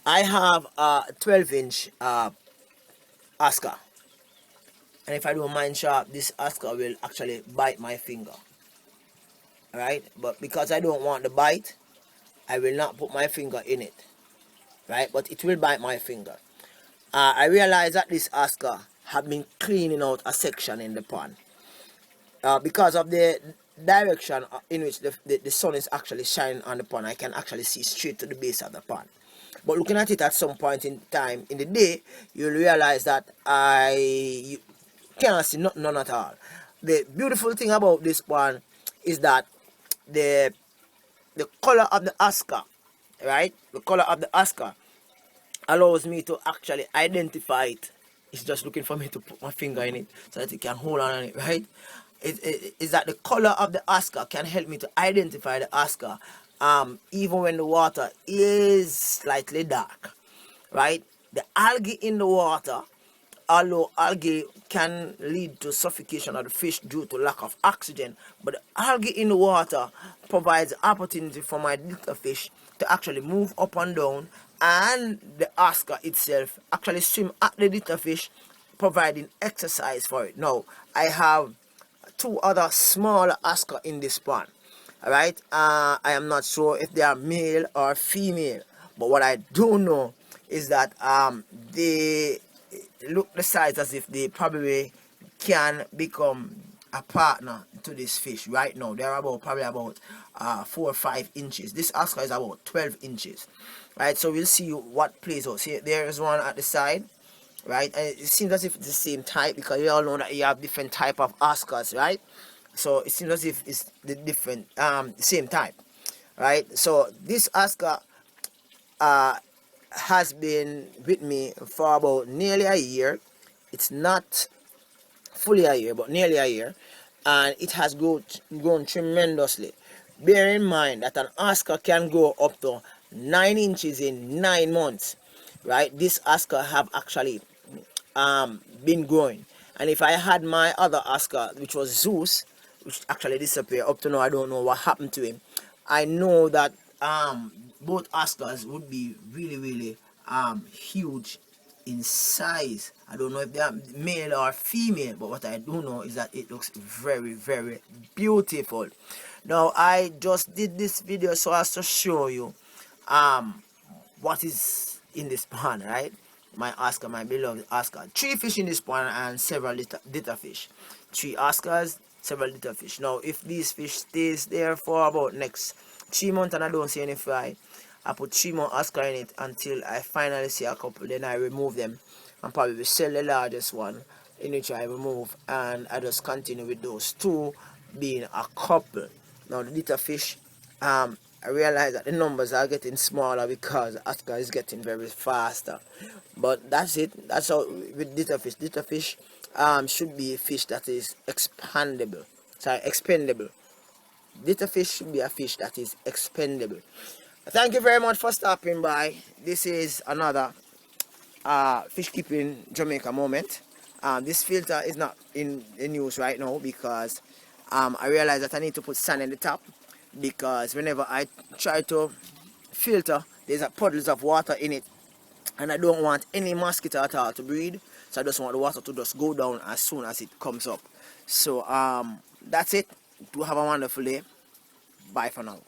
I have a 12-inch Oscar, and if I don't mind sharp, this Oscar will actually bite my finger. Alright, but because I don't want the bite, I will not put my finger in it. Right, but it will bite my finger. I realize that this Oscar have been cleaning out a section in the pond because of the direction in which the sun is actually shining on the pond. I can actually see straight to the base of the pond. But looking at it at some point in time in the day, you'll realize that you cannot see none at all. The beautiful thing about this pond is that the color of the Oscar, right? The color of the Oscar allows me to actually identify it. It's just looking for me to put my finger in it so that it can hold on it, right? It is that the color of the Oscar can help me to identify the Oscar even when the water is slightly dark, right? The algae in the water, although algae can lead to suffocation of the fish due to lack of oxygen, but the algae in the water provides opportunity for my little fish to actually move up and down, and the Oscar itself actually swim at the little fish, providing exercise for it. Now, I have two other smaller Oscar in this pond. Alright, I am not sure if they are male or female, but what I do know is that they look the size as if they probably can become a partner to this fish. Right now they're probably about 4 or 5 inches. This Oscar is about 12 inches, right? So we'll see what plays out. See, there's one at the side, right? And it seems as if it's the same type, because you all know that you have different type of Oscars, right? So it seems as if it's the different same type, right? So this Oscar has been with me for about nearly a year. It's not fully a year, but nearly a year, and it has grown tremendously. Bear in mind that an Oscar can grow up to 9 inches in 9 months, right? This Oscar have actually been growing, and if I had my other Oscar, which was Zeus, which actually disappeared up to now, I don't know what happened to him. I know that both Oscars would be really huge in size. I don't know if they are male or female, but what I do know is that it looks very beautiful. Now, I just did this video so as to show you what is in this pond, right? My Oscar, my beloved Oscar. 3 fish in this pond and several little fish. 3 Oscars, several little fish. Now, if these fish stays there for about next 3 months and I don't see any fry, I put 3 more Oscar in it until I finally see a couple. Then I remove them and probably sell the largest one, in which I remove, and I just continue with those 2 being a couple. Now the little fish, I realize that the numbers are getting smaller because Oscar is getting very faster. But that's it. That's how with little fish. Little fish should be a fish that is expendable. Little fish should be a fish that is expendable. Thank you very much for stopping by. This is another fish keeping Jamaica moment. This filter is not in use right now because I realize that I need to put sand in the top, because whenever I try to filter, there's puddles of water in it, and I don't want any mosquito at all to breed. So I just want the water to just go down as soon as it comes up. So that's it. Do have a wonderful day. Bye for now.